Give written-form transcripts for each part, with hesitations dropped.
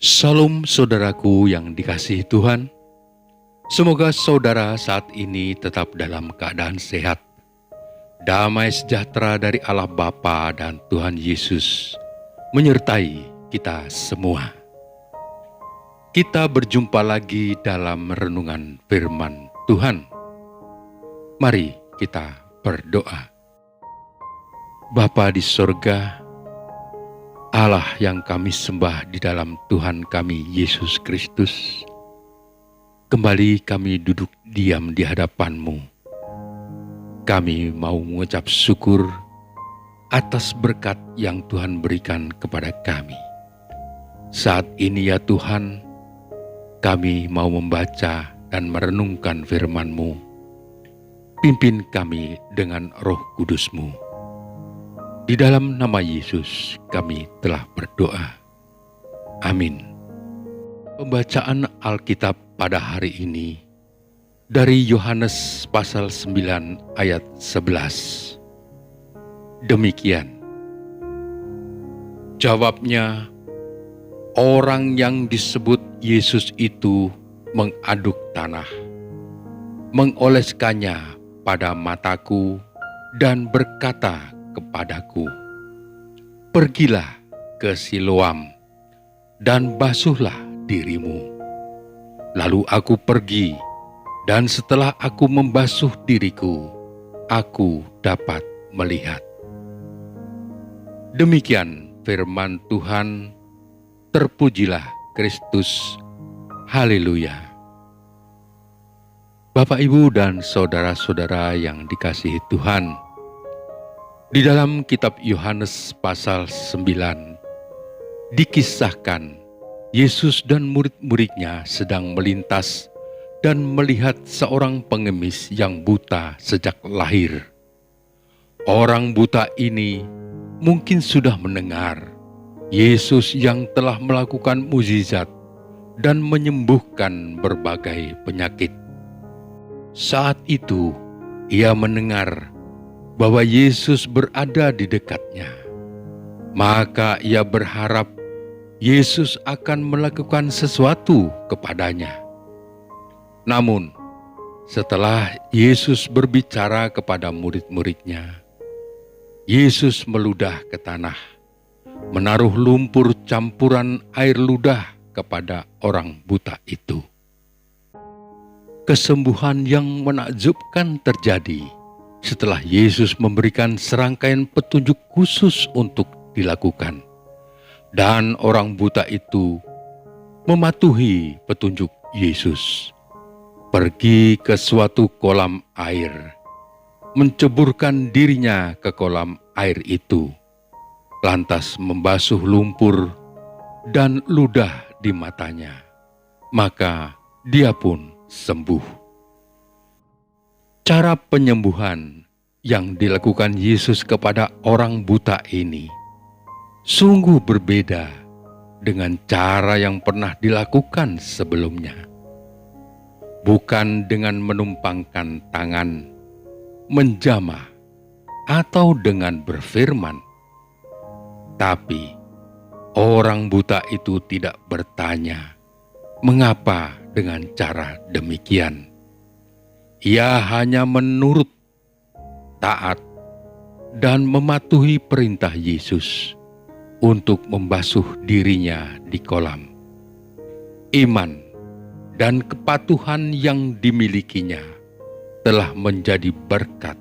Salam saudaraku yang dikasihi Tuhan. Semoga saudara saat ini tetap dalam keadaan sehat. Damai sejahtera dari Allah Bapa dan Tuhan Yesus menyertai kita semua. Kita berjumpa lagi dalam renungan firman Tuhan. Mari kita berdoa. Bapa di sorga, Allah yang kami sembah di dalam Tuhan kami Yesus Kristus, kembali kami duduk diam di hadapan-Mu. Kami mau mengucap syukur atas berkat yang Tuhan berikan kepada kami. Saat ini ya Tuhan, kami mau membaca dan merenungkan firman-Mu. Pimpin kami dengan Roh Kudus-Mu. Di dalam nama Yesus kami telah berdoa. Amin. Pembacaan Alkitab pada hari ini dari Yohanes pasal 9 ayat 11. Demikian. Jawabnya, orang yang disebut Yesus itu mengaduk tanah, mengoleskannya pada mataku dan berkata kepadaku, pergilah ke Siloam dan basuhlah dirimu. Lalu aku pergi, dan setelah aku membasuh diriku, aku dapat melihat. Demikian firman Tuhan, terpujilah Kristus. Haleluya. Bapak, Ibu, dan saudara-saudara yang dikasihi Tuhan, di dalam kitab Yohanes pasal 9, dikisahkan Yesus dan murid-muridnya sedang melintas dan melihat seorang pengemis yang buta sejak lahir. Orang buta ini mungkin sudah mendengar Yesus yang telah melakukan mukjizat dan menyembuhkan berbagai penyakit. Saat itu ia mendengar bahwa Yesus berada di dekatnya. Maka ia berharap Yesus akan melakukan sesuatu kepadanya. Namun, setelah Yesus berbicara kepada murid-muridnya, Yesus meludah ke tanah, menaruh lumpur campuran air ludah kepada orang buta itu. Kesembuhan yang menakjubkan terjadi setelah Yesus memberikan serangkaian petunjuk khusus untuk dilakukan. Dan orang buta itu mematuhi petunjuk Yesus. Pergi ke suatu kolam air, menceburkan dirinya ke kolam air itu, lantas membasuh lumpur dan ludah di matanya. Maka dia pun sembuh. Cara penyembuhan yang dilakukan Yesus kepada orang buta ini sungguh berbeda dengan cara yang pernah dilakukan sebelumnya. Bukan dengan menumpangkan tangan, menjamah, atau dengan berfirman. Tapi orang buta itu tidak bertanya, mengapa dengan cara demikian. Ia hanya menurut, taat, dan mematuhi perintah Yesus untuk membasuh dirinya di kolam. Iman dan kepatuhan yang dimilikinya telah menjadi berkat.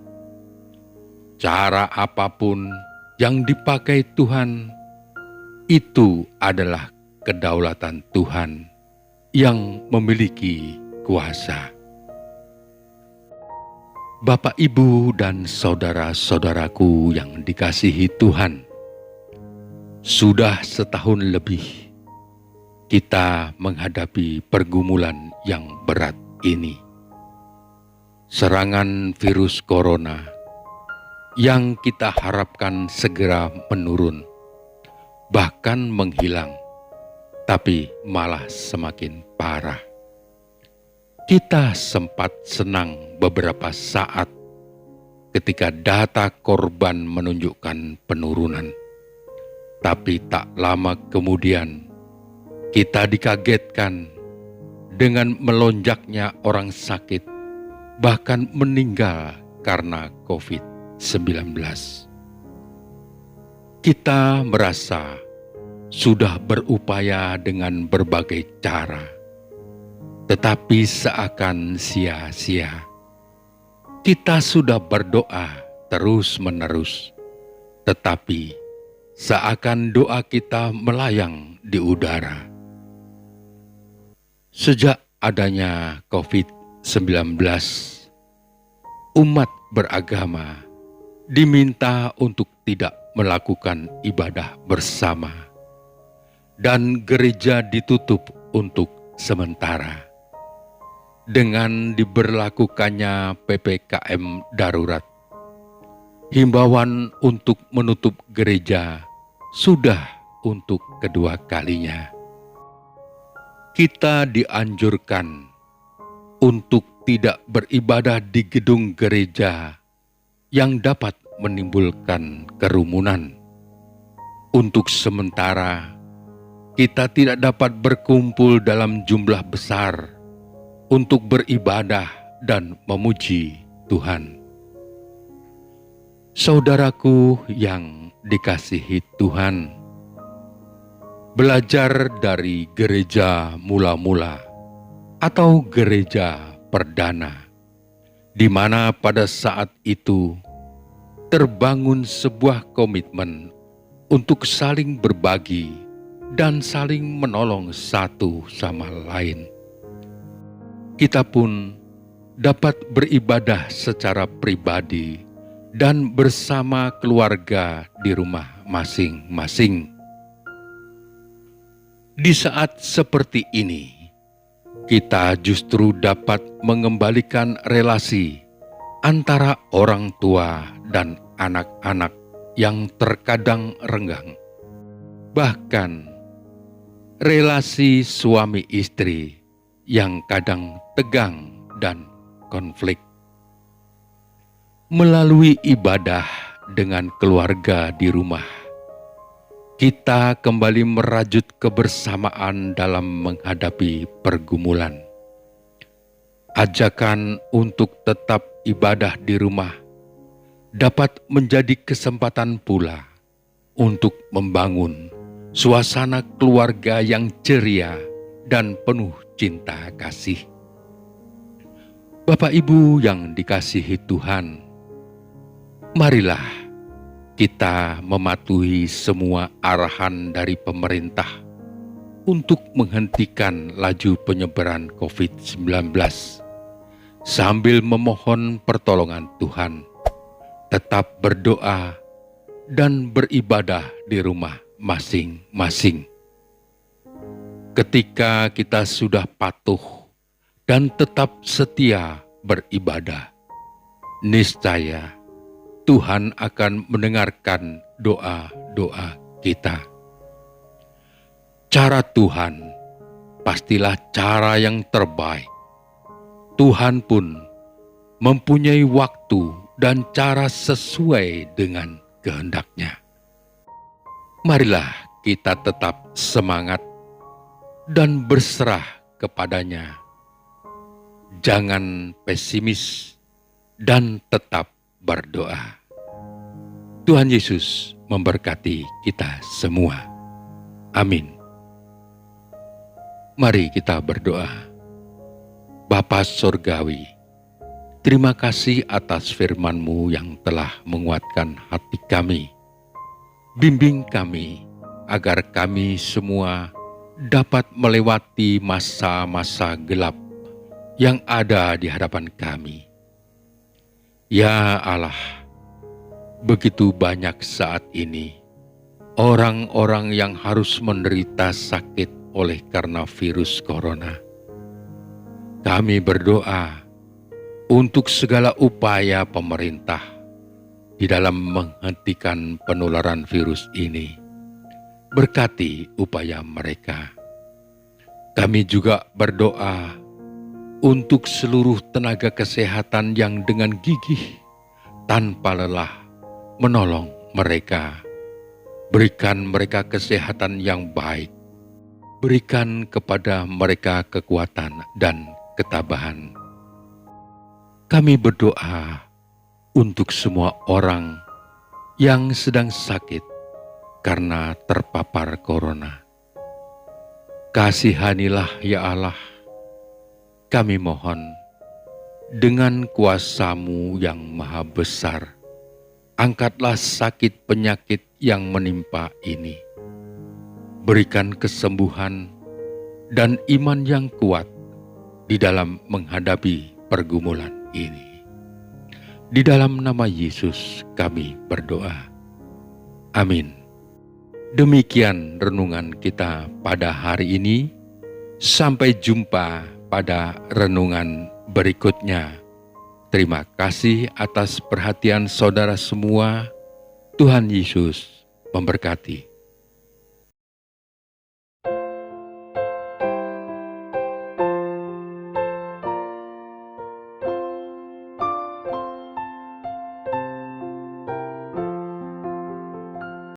Cara apapun yang dipakai Tuhan, itu adalah kedaulatan Tuhan yang memiliki kuasa. Bapak, Ibu, dan saudara-saudaraku yang dikasihi Tuhan, sudah setahun lebih kita menghadapi pergumulan yang berat ini. Serangan virus corona yang kita harapkan segera menurun, bahkan menghilang, tapi malah semakin parah. Kita sempat senang beberapa saat ketika data korban menunjukkan penurunan. Tapi tak lama kemudian, Kita dikagetkan dengan melonjaknya orang sakit, bahkan meninggal karena COVID-19. Kita merasa sudah berupaya dengan berbagai cara, tetapi seakan sia-sia. Kita sudah berdoa terus-menerus, tetapi seakan doa kita melayang di udara. Sejak adanya COVID-19, umat beragama diminta untuk tidak melakukan ibadah bersama, dan gereja ditutup untuk sementara. Dengan diberlakukannya PPKM darurat, himbauan untuk menutup gereja sudah untuk kedua kalinya. Kita dianjurkan untuk tidak beribadah di gedung gereja yang dapat menimbulkan kerumunan. Untuk sementara, kita tidak dapat berkumpul dalam jumlah besar untuk beribadah dan memuji Tuhan. Saudaraku yang dikasihi Tuhan, belajar dari gereja mula-mula atau gereja perdana, di mana pada saat itu terbangun sebuah komitmen untuk saling berbagi dan saling menolong satu sama lain. Kita pun dapat beribadah secara pribadi dan bersama keluarga di rumah masing-masing. Di saat seperti ini, kita justru dapat mengembalikan relasi antara orang tua dan anak-anak yang terkadang renggang. Bahkan, relasi suami istri yang kadang tegang dan konflik. Melalui ibadah dengan keluarga di rumah, kita kembali merajut kebersamaan dalam menghadapi pergumulan. Ajakan untuk tetap ibadah di rumah dapat menjadi kesempatan pula untuk membangun suasana keluarga yang ceria dan penuh cinta kasih. Bapak Ibu yang dikasihi Tuhan, marilah kita mematuhi semua arahan dari pemerintah untuk menghentikan laju penyebaran COVID-19 sambil memohon pertolongan Tuhan. Tetap berdoa dan beribadah di rumah masing-masing. Ketika kita sudah patuh dan tetap setia beribadah, niscaya Tuhan akan mendengarkan doa-doa kita. Cara Tuhan pastilah cara yang terbaik. Tuhan pun mempunyai waktu dan cara sesuai dengan kehendak-Nya. Marilah kita tetap semangat dan berserah kepada-Nya. Jangan pesimis dan tetap berdoa. Tuhan Yesus memberkati kita semua. Amin. Mari kita berdoa. Bapa Surgawi, terima kasih atas firman-Mu yang telah menguatkan hati kami. Bimbing kami agar kami semua dapat melewati masa-masa gelap yang ada di hadapan kami. Ya Allah, begitu banyak saat ini orang-orang yang harus menderita sakit oleh karena virus corona. Kami berdoa untuk segala upaya pemerintah di dalam menghentikan penularan virus ini. Berkati upaya mereka. Kami juga berdoa untuk seluruh tenaga kesehatan yang dengan gigih tanpa lelah menolong mereka. Berikan mereka kesehatan yang baik Berikan kepada mereka kekuatan dan ketabahan. Kami berdoa untuk semua orang yang sedang sakit karena terpapar corona. Kasihanilah ya Allah, kami mohon, dengan kuasa-Mu yang maha besar, angkatlah sakit penyakit yang menimpa ini. Berikan kesembuhan dan iman yang kuat di dalam menghadapi pergumulan ini. Di dalam nama Yesus kami berdoa. Amin. Demikian renungan kita pada hari ini. Sampai jumpa pada renungan berikutnya. Terima kasih atas perhatian saudara semua. Tuhan Yesus memberkati.